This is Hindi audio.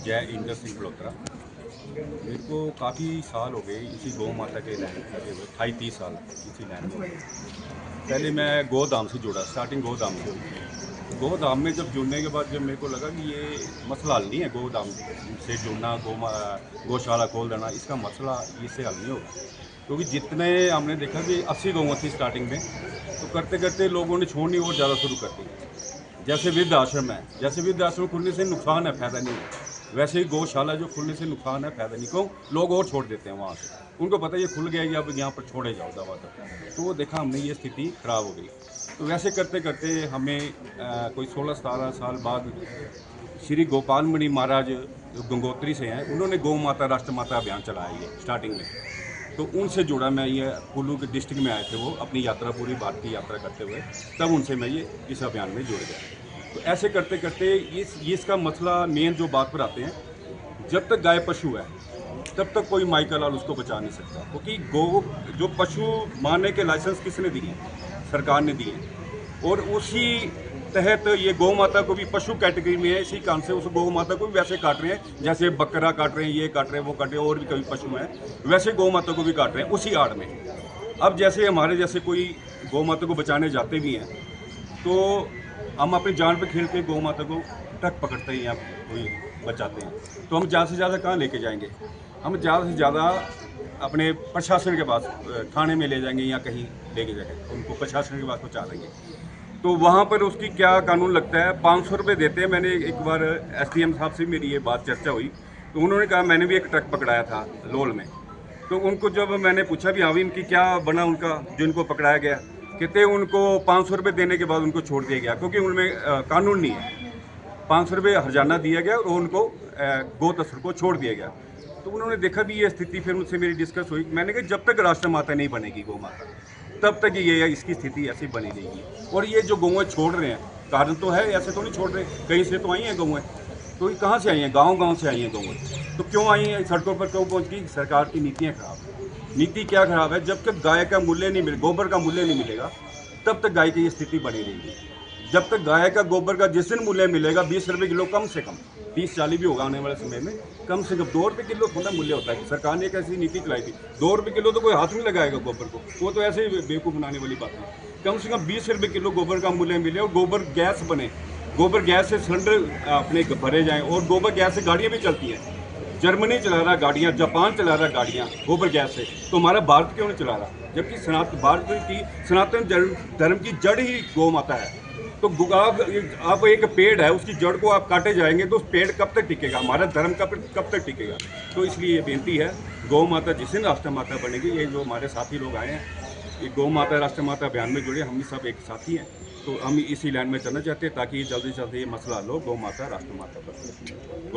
जय इंद्र सिंह बलोत्रा। मेरे को काफ़ी साल हो गए इसी गौ माता के लाइन में लगे हुए, 28-30 साल इसी लाइन में हो गए। पहले मैं गोधाम से जुड़ा, स्टार्टिंग गोधाम से हुई थी। गोधाम में जब जुड़ने के बाद जब मेरे को लगा कि ये मसला हल नहीं है, गोधाम से जुड़ना, गौशाला खोल देना, इसका मसला इससे हल नहीं होगा। क्योंकि जितने हमने देखा कि 80 गौं थी स्टार्टिंग में, तो करते करते लोगों ने छोड़नी और ज़्यादा शुरू कर दी। जैसे वृद्ध आश्रम है, जैसे वृद्ध आश्रम खुलने से नुकसान है, फ़ायदा नहीं है, वैसे ही गौशाला जो खुलने से नुकसान है, फ़ायदा नहीं। क्यों? लोग और छोड़ देते हैं वहाँ से, उनको पता है ये खुल गया, ये अब यहाँ पर छोड़े जाओ दवा तक। तो वो देखा हमने, ये स्थिति खराब हो गई। तो वैसे करते करते हमें कोई 16-17 साल बाद श्री गोपाल मणि महाराज जो गंगोत्री से हैं, उन्होंने गौ माता राष्ट्र माता अभियान चलाया ये स्टार्टिंग में। तो उनसे जुड़ा मैं, ये कुल्लू के डिस्ट्रिक्ट में आए थे वो अपनी यात्रा, पूरी भारत की यात्रा करते हुए, तब उनसे मैं ये इस अभियान में जुड़ गया। तो ऐसे करते करते इसका मसला मेन जो बात पर आते हैं, जब तक गाय पशु है तब तक कोई माइका लाल उसको बचा नहीं सकता। क्योंकि गौ जो पशु मारने के लाइसेंस किसने दिए? सरकार ने दिए। और उसी तहत ये गौ माता को भी पशु कैटेगरी में है, इसी कारण से उस गौ माता को भी वैसे काट रहे हैं, जैसे बकरा काट रहे हैं, ये काट रहे हैं, वो काट रहे हैं, और भी कई पशु हैं, वैसे गौ माता को भी काट रहे हैं उसी आड़ में। अब जैसे हमारे जैसे कोई गौ माता को बचाने जाते भी हैं, तो हम अपनी जान पे खेल के गौ माता को टक पकड़ते हैं या कोई बचाते हैं, तो हम ज़्यादा से ज़्यादा कहाँ लेके जाएंगे? हम ज़्यादा से ज़्यादा अपने प्रशासन के पास, थाने में ले जाएंगे या कहीं लेके जाएंगे, उनको प्रशासन के पास पहुँचा देंगे। तो वहाँ पर उसकी क्या कानून लगता है? 500 रुपये देते हैं। मैंने एक बार SDM साहब से मेरी ये बात चर्चा हुई, तो उन्होंने कहा, मैंने भी एक ट्रक पकड़ाया था लोल में, तो उनको जब मैंने पूछा भी हाँ भी इनकी क्या बना, उनका जो इनको पकड़ाया गया, कहते उनको 500 रुपये देने के बाद उनको छोड़ दिया गया, क्योंकि उनमें कानून नहीं है। 500 रुपये हर्जाना दिया गया और उनको गौ तस्कर को छोड़ दिया गया। तो उन्होंने देखा भी ये स्थिति, फिर उनसे मेरी डिस्कस हुई। मैंने कहा जब तक राष्ट्र माता नहीं बनेगी गौ माता, तब तक ये इसकी स्थिति ऐसी बनी रहेगी। और ये जो गौएँ छोड़ रहे हैं, कारण तो है, ऐसे तो नहीं छोड़ रहे, कहीं से तो आई हैं गौएँ। तो ये कहाँ से आई हैं? गाँव से आई हैं गौएँ। तो क्यों आई हैं सड़कों पर, क्यों पहुँच गई? सरकार की नीतियाँ खराब। नीति क्या खराब है? जब तक गाय का मूल्य नहीं मिले, गोबर का मूल्य नहीं मिलेगा, तब तक गाय की ये स्थिति बनी रहेगी। जब तक गाय का गोबर का जिस दिन मूल्य मिलेगा 20 रुपये किलो, कम से कम 30-40 भी होगा आने वाले समय में, कम से कम 2 रुपये किलो थोड़ा मूल्य होता है। सरकार ने एक ऐसी नीति चलाई थी, 2 रुपये किलो तो कोई हाथ नहीं लगाएगा गोबर को, वो तो ऐसे ही बेवकूफ़ बनाने वाली बात है। कम से कम 20 रुपये किलो गोबर का मूल्य मिले और गोबर गैस बने, गोबर गैस से सिलेंडर अपने भरे जाएँ, और गोबर गैस से गाड़ियाँ भी चलती हैं। जर्मनी चला रहा गाड़ियाँ, जापान चला रहा गाड़ियाँ गोबर गैस से, तो हमारा भारत क्यों नहीं चला रहा? जबकि भारत की सनातन धर्म की जड़ ही गौ माता है। तो आप एक पेड़ है, उसकी जड़ को आप काटे जाएंगे तो उस पेड़ कब तक टिकेगा? हमारा धर्म कब तक टिकेगा? तो इसलिए ये बेनती है, गौ माता जिस दिन राष्ट्र माता बनेगी, ये जो हमारे साथी लोग आए हैं, ये गौ माता राष्ट्र माता अभियान में जुड़े, हम सब एक साथी हैं। तो हम इसी लाइन में चलना चाहते हैं ताकि जल्दी से जल्दी ये मसला लो, गौ माता राष्ट्र माता पर।